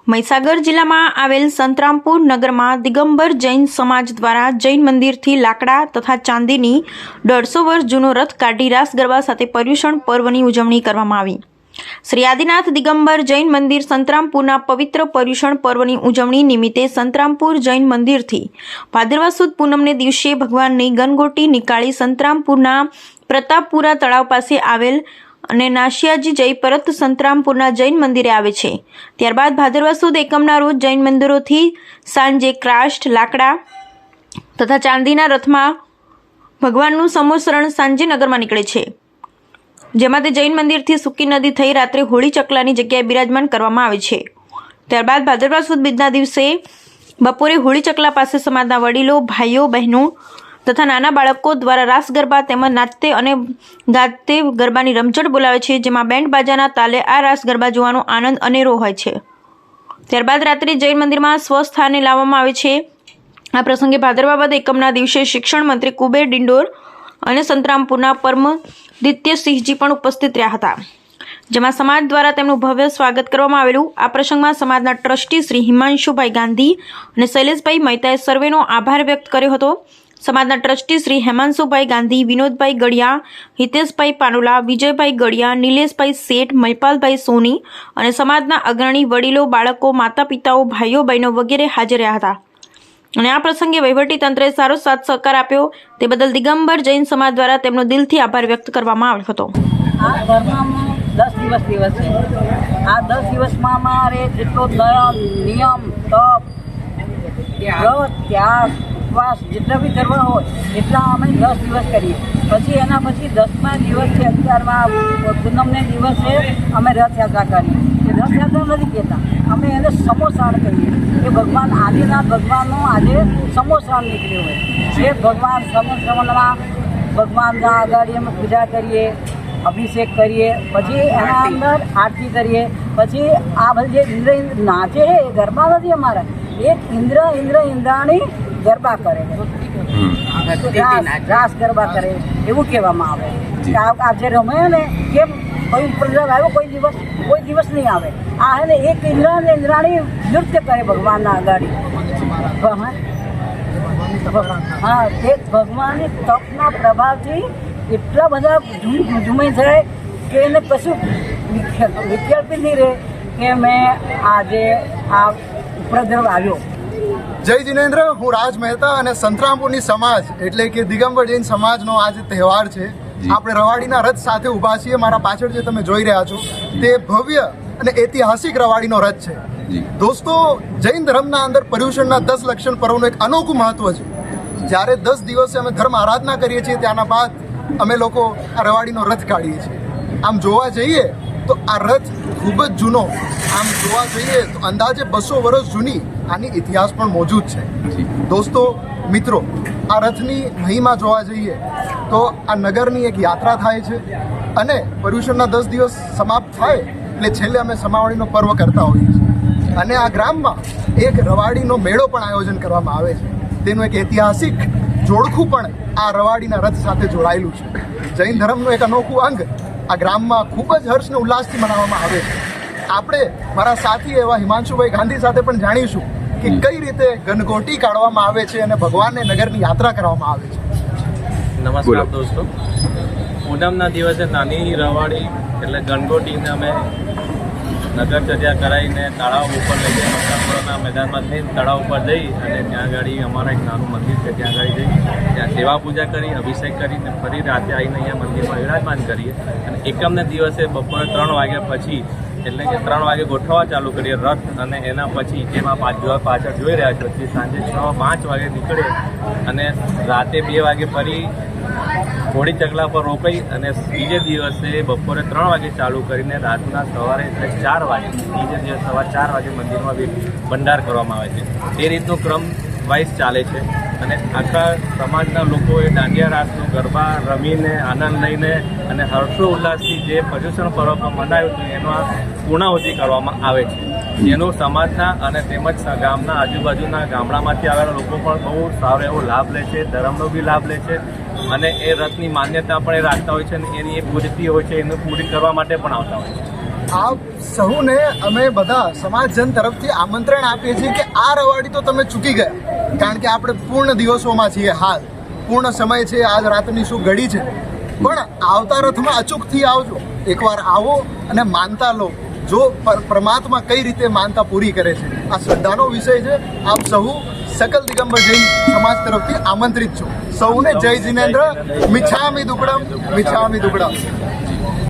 મહીસાગર જિલ્લામાં આવેલ સંતરામપુર નગરમાં દિગંબર જૈન સમાજ દ્વારા જૈન મંદિરથી લાકડા તથા ચાંદીની 150 વર્ષ જૂનો રથ કાઢી રાસ ગરબા સાથે પર્યુષણ પર્વની ઉજવણી કરવામાં આવી। શ્રી આદિનાથ દિગંબર જૈન મંદિર સંતરામપુરના પવિત્ર પર્યુષણ પર્વની ઉજવણી નિમિત્તે સંતરામપુર જૈન મંદિરથી ભાદરવા સુદ પૂનમને દિવસે ભગવાનની ગનગોટી નીકાળી સંતરામપુરના પ્રતાપપુરા તળાવ પાસે આવેલ અને નાશિયાજી જઈ પરત સંતરામપુરના જૈન મંદિરે આવે છે। ત્યારબાદ ભાદરવા સુદ એકમના રોજ જૈન મંદિરોથી સાંજે ક્રાષ્ટ લાકડા તથા ચાંદીના રથમાં ભગવાનનું સમોસરણ સાંજે નગરમાં નીકળે છે, જેમાં તે જૈન મંદિરથી સૂકી નદી થઈ રાત્રે હોળી ચકલાની જગ્યાએ બિરાજમાન કરવામાં આવે છે। ત્યારબાદ ભાદરવા સુદ બીજના દિવસે બપોરે હોળી ચકલા પાસે સમાજના વડીલો, ભાઈઓ, બહેનો તથા નાના બાળકો દ્વારા રાસ ગરબા તેમજ નાચતે અને ગાતે ગરબાની રમઝટ બોલાવે છે, જેમાં બેન્ડ બાજાના તાલે આ રાસ ગરબા જોવાનો આનંદ અનેરો હોય છે। ત્યારબાદ રાત્રે જૈન મંદિરમાં સ્વસ્થાને લાવવામાં આવે છે। આ પ્રસંગે ભાદરવા વદ એકમના દિવસે શિક્ષણ મંત્રી કુબેર ડિંડોર અને સંતરામપુરના પરમદિત્યસિંહજી પણ ઉપસ્થિત રહ્યા હતા, જેમાં સમાજ દ્વારા તેમનું ભવ્ય સ્વાગત કરવામાં આવેલું। આ પ્રસંગમાં સમાજના ટ્રસ્ટી શ્રી હિમાંશુભાઈ ગાંધી અને શૈલેષભાઈ મહેતાએ સર્વેનો આભાર વ્યક્ત કર્યો હતો। સમાજના ટ્રસ્ટી શ્રી હેમાંશુભાઈ ગાંધી, વિનોદભાઈ ગળિયા, હિતેશભાઈ પાનોલા, વિજયભાઈ ગળિયા, નિલેશભાઈ શેઠ, મહિપાલભાઈ સોની અને સમાજના અગ્રણી વડીલો, બાળકો, માતા પિતાઓ, ભાઈઓ બહેનો વગેરે હાજર રહ્યા હતા અને આ પ્રસંગે વહીવટી તંત્રે સારો સાથ સહકાર આપ્યો, તે બદલ દિગંબર જૈન સમાજ દ્વારા તેમનો દિલથી આભાર વ્યક્ત કરવામાં આવ્યો હતો। આ ધર્મમાં 10 દિવસ છે। આ 10 દિવસમાં અમારે જેટલો નિયમ, તપ, વ્રત, ત્યાગ, ઉપવાસ જેટલા બી કરવા હોય એટલા અમે 10 દિવસ કરીએ। પછી એના પછી 10મા દિવસે 11મા પૂનમને દિવસે અમે રથયાત્રા કરીએ। એ રથયાત્રા નથી કહેતા, અમે એને સમોસાણ કહીએ કે ભગવાન આદિનાથ ભગવાનનો આજે સમોસાણ નીકળ્યો હોય। એ ભગવાન સમોસાણમાં ભગવાનના આગળ અમે પૂજા કરીએ, અભિષેક કરીએ, પછી એના અંદર આરતી કરીએ। પછી આ બધી જે ઇન્દ્ર નાચે છે એ ગરબા નથી અમારા, એક ઇન્દ્રાણી ગરબા કરે, રાસ ગરબા કરે એવું કહેવામાં આવે। આ જે રમે ને કેમ કોઈ પ્રોગ્રામ આવ્યો કોઈ દિવસ નહીં આવે। આ હે ને એક ઇન્દ્રાણી નૃત્ય કરે ભગવાનના આગળ। હા, તે ભગવાનની તપના પ્રભાવથી એટલા બધા ઝૂમે થાય કે એને કશું વિકલ્પ નહીં રહે કે મેં આજે આ ઉપદ્રવ આવ્યો। જય જિનેન્દ્ર, હું રાજ મહેતા અને સંતરામપુરની સમાજ એટલે કે દિગંબર જૈન સમાજનો આજે તહેવાર છે। આપણે રવાડીના રથ સાથે ઊભા છીએ। મારા પાછળ જે તમે જોઈ રહ્યા છો તે ભવ્ય અને ઐતિહાસિક રવાડીનો રથ છે। દોસ્તો, જૈન ધર્મના અંદર પર્યુષણના 10 લક્ષણ પર્વનું એક અનોખું મહત્વ છે। જ્યારે 10 દિવસે અમે ધર્મ આરાધના કરીએ છીએ, ત્યાંના બાદ અમે લોકો આ રવાડીનો રથ કાઢીએ છીએ। આમ જોવા જઈએ તો આ રથ ખૂબ જ જૂનો, આમ જોવા જઈએ તો અંદાજે 200 વર્ષ જૂની આની ઇતિહાસ પણ મોજૂદ છે। દોસ્તો, મિત્રો, આ રથની મહિમા જોવા જઈએ તો આ નગરની એક યાત્રા થાય છે અને પર્યુષણના 10 દિવસ સમાપ્ત થાય એટલે છેલ્લે અમે સમાવડીનો પર્વ કરતા હોઈએ છીએ અને આ ગ્રામમાં એક રવાડીનો મેળો પણ આયોજન કરવામાં આવે છે। તેનું એક ઐતિહાસિક જોડખું પણ આ રવાડીના રથ સાથે જોડાયેલું છે। જૈન ધર્મનું એક અનોખું અંગ આ ગ્રામમાં ખૂબ જ હર્ષ અને ઉલ્લાસથી મનાવવામાં આવે છે। આપણે મારા સાથી એવા હિમાંશુભાઈ ગાંધી સાથે પણ જાણીશું કે કઈ રીતે ગનગોટી કાઢવામાં આવે છે અને ભગવાનને નગરની યાત્રા કરવામાં આવે છે। નમસ્કાર દોસ્તો, પૂનમના દિવસે નાની રવાડી એટલે ગનગોટીને અમે નગરચર્યા કરાવીને તળાવ ઉપર લઈ જઈએ। મકરપુરાના મેદાનમાં થઈને તળાવ ઉપર જઈ અને ત્યાં આગળ અમારા એક નાનું મંદિર છે, ત્યાં આગળ જઈ ત્યાં સેવા પૂજા કરી, અભિષેક કરીને ફરી રાતે આવીને અહીંયા મંદિરમાં વિરાજમાન કરીએ અને એકમને દિવસે બપોરે 3 વાગ્યા પછી એટલે કે 3 વાગે ગોઠવવા ચાલુ કરીએ રથ અને એના પછી જેમાં પાછળ જોઈ રહ્યા છો તે સાંજે 6-5 વાગે નીકળે અને રાતે 2 વાગે ફરી હોળી ચકલા પર રોકાઈ અને બીજે દિવસે બપોરે 3 વાગે ચાલુ કરીને રાતના સવારે એટલે 4 વાગે બીજે દિવસ સવારે 4 વાગે મંદિરમાં ભંડાર કરવામાં આવે છે। એ રીતનો ક્રમ વાઇઝ ચાલે છે અને આખા સમાજના લોકોએ દાંડિયા રાસનો ગરબા રમીને આનંદ લઈને અને હર્ષો ઉલ્લાસથી જે પર્યુષણ પર્વ મનાવ્યું હતું એનો આ પૂર્ણાહુતિ કરવામાં આવે છે, જેનો સમાજના અને તેમજ ગામના આજુબાજુના ગામડામાંથી આવેલા લોકો પણ બહુ સારો એવો લાભ લે છે, ધર્મનો બી લાભ લે છે અને એ રથની માન્યતા પણ એ રાખતા હોય છે અને એની એક પૂર્તિ હોય છે, એને પૂરી કરવા માટે પણ આવતા હોય છે। આપ સહુને અમે બધા સમાજજન તરફથી આમંત્રણ આપીએ છીએ કે આ રવાડી તો તમે ચૂકી ગયા, કારણ કે આપણે પૂર્ણ દિવસોમાં છીએ હાલ, પૂર્ણ સમય છે, આજ રાતની શું ઘડી છે, પણ આવતા રથમાં અચૂકથી આવજો, એકવાર આવો અને માનતા લો, જો પરમાત્મા કઈ રીતે માનતા પૂરી કરે છે, આ શ્રદ્ધાનો વિષય છે. આપ સહુ સકલ દિગંબર જૈન સમાજ તરફથી આમંત્રિત છો. સૌને જય જિનેન્દ્ર, મિચ્છામિ દુક્કડમ, મિચ્છામિ દુક્કડમ.